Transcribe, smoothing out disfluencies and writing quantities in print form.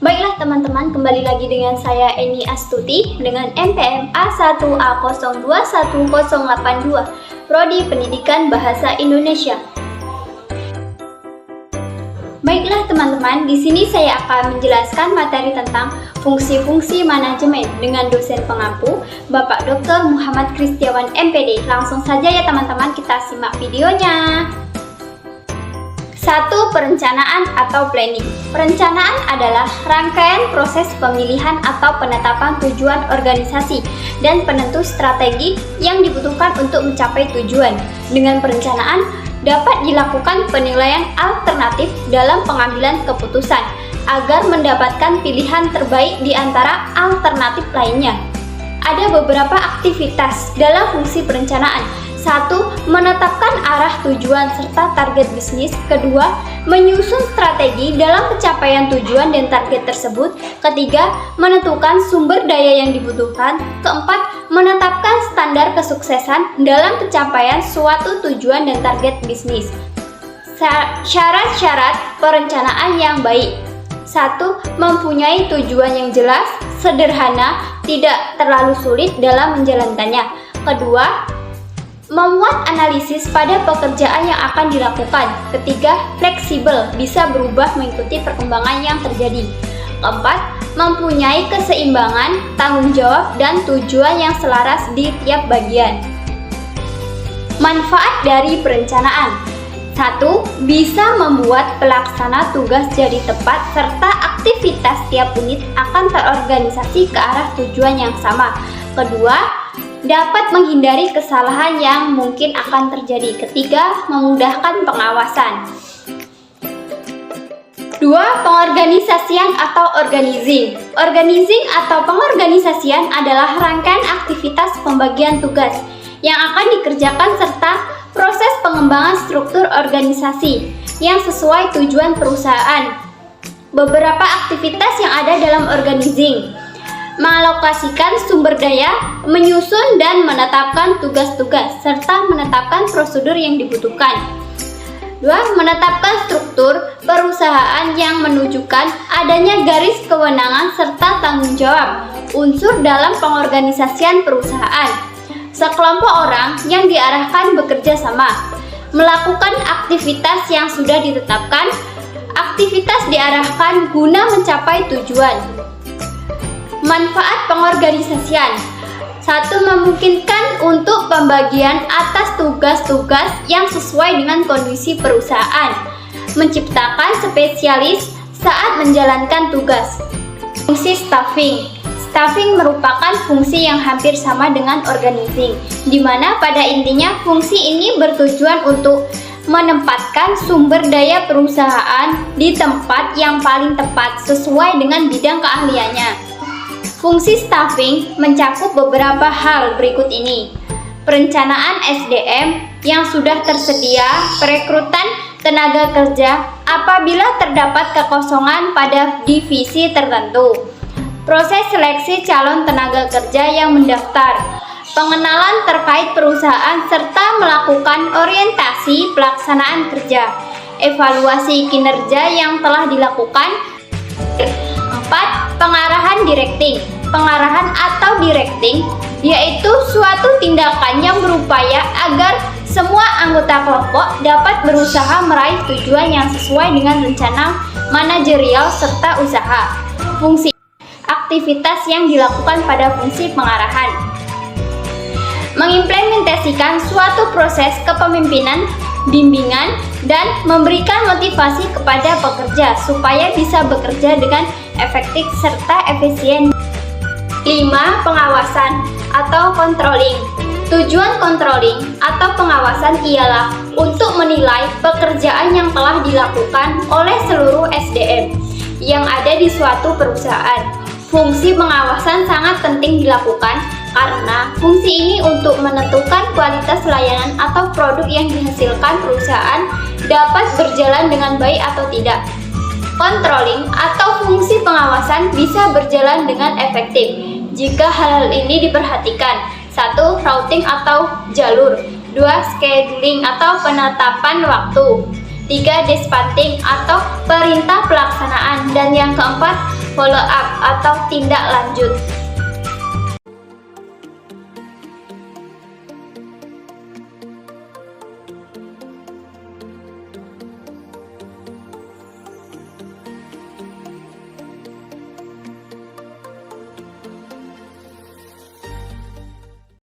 Baiklah teman-teman, kembali lagi dengan saya Eni Astuti dengan NPM A1A021082, Prodi Pendidikan Bahasa Indonesia. Baiklah teman-teman, di sini saya akan menjelaskan materi tentang fungsi-fungsi manajemen dengan dosen pengampu Bapak Dr. Muhammad Kristiawan MPD. Langsung saja ya teman-teman, kita simak videonya. 1. Perencanaan atau planning. Perencanaan adalah rangkaian proses pemilihan atau penetapan tujuan organisasi dan penentu strategi yang dibutuhkan untuk mencapai tujuan. Dengan perencanaan, dapat dilakukan penilaian alternatif dalam pengambilan keputusan agar mendapatkan pilihan terbaik di antara alternatif lainnya. Ada beberapa aktivitas dalam fungsi perencanaan. 1. Menetapkan arah tujuan serta target bisnis. 2. Menyusun strategi dalam pencapaian tujuan dan target tersebut. 3. Menentukan sumber daya yang dibutuhkan. 4. Menetapkan standar kesuksesan dalam pencapaian suatu tujuan dan target bisnis. Syarat-syarat perencanaan yang baik. 1. Mempunyai tujuan yang jelas, sederhana, tidak terlalu sulit dalam menjalankannya. 2. Memuat analisis pada pekerjaan yang akan dilakukan. 3. Fleksibel, bisa berubah mengikuti perkembangan yang terjadi. 4. Mempunyai keseimbangan, tanggung jawab, dan tujuan yang selaras di tiap bagian. Manfaat dari perencanaan. 1. Bisa membuat pelaksana tugas jadi tepat serta aktivitas tiap unit akan terorganisasi ke arah tujuan yang sama. 2. Dapat menghindari kesalahan yang mungkin akan terjadi. 3. Memudahkan pengawasan. 2. Pengorganisasian atau organizing. Organizing atau pengorganisasian adalah rangkaian aktivitas pembagian tugas yang akan dikerjakan serta proses pengembangan struktur organisasi yang sesuai tujuan perusahaan. Beberapa aktivitas yang ada dalam organizing: mengalokasikan sumber daya, menyusun dan menetapkan tugas-tugas, serta menetapkan prosedur yang dibutuhkan. 2. Menetapkan struktur perusahaan yang menunjukkan adanya garis kewenangan serta tanggung jawab unsur dalam pengorganisasian perusahaan. Sekelompok orang yang diarahkan bekerja sama, melakukan aktivitas yang sudah ditetapkan. Aktivitas diarahkan guna mencapai tujuan. Manfaat pengorganisasian. 1. Memungkinkan untuk pembagian atas tugas-tugas yang sesuai dengan kondisi perusahaan. Menciptakan spesialis saat menjalankan tugas. Fungsi staffing. Staffing merupakan fungsi yang hampir sama dengan organizing, di mana pada intinya fungsi ini bertujuan untuk menempatkan sumber daya perusahaan di tempat yang paling tepat sesuai dengan bidang keahliannya. Fungsi staffing mencakup beberapa hal berikut ini: perencanaan SDM yang sudah tersedia, perekrutan tenaga kerja apabila terdapat kekosongan pada divisi tertentu, proses seleksi calon tenaga kerja yang mendaftar, pengenalan terkait perusahaan serta melakukan orientasi pelaksanaan kerja, evaluasi kinerja yang telah dilakukan. 4. Pengarahan directing. Pengarahan atau directing yaitu suatu tindakan yang berupaya agar semua anggota kelompok dapat berusaha meraih tujuan yang sesuai dengan rencana manajerial serta usaha. Fungsi aktivitas yang dilakukan pada fungsi pengarahan: mengimplementasikan suatu proses kepemimpinan, bimbingan, dan memberikan motivasi kepada pekerja supaya bisa bekerja dengan efektif serta efisien. 5. Pengawasan atau controlling. Tujuan controlling atau pengawasan ialah untuk menilai pekerjaan yang telah dilakukan oleh seluruh SDM yang ada di suatu perusahaan. Fungsi pengawasan sangat penting dilakukan karena fungsi ini untuk menentukan kualitas layanan atau produk yang dihasilkan perusahaan dapat berjalan dengan baik atau tidak. Controlling atau fungsi pengawasan bisa berjalan dengan efektif jika hal ini diperhatikan. 1. Routing atau jalur. 2. Scheduling atau penetapan waktu. 3. Dispatching atau perintah pelaksanaan. Dan yang keempat, follow up atau tindak lanjut.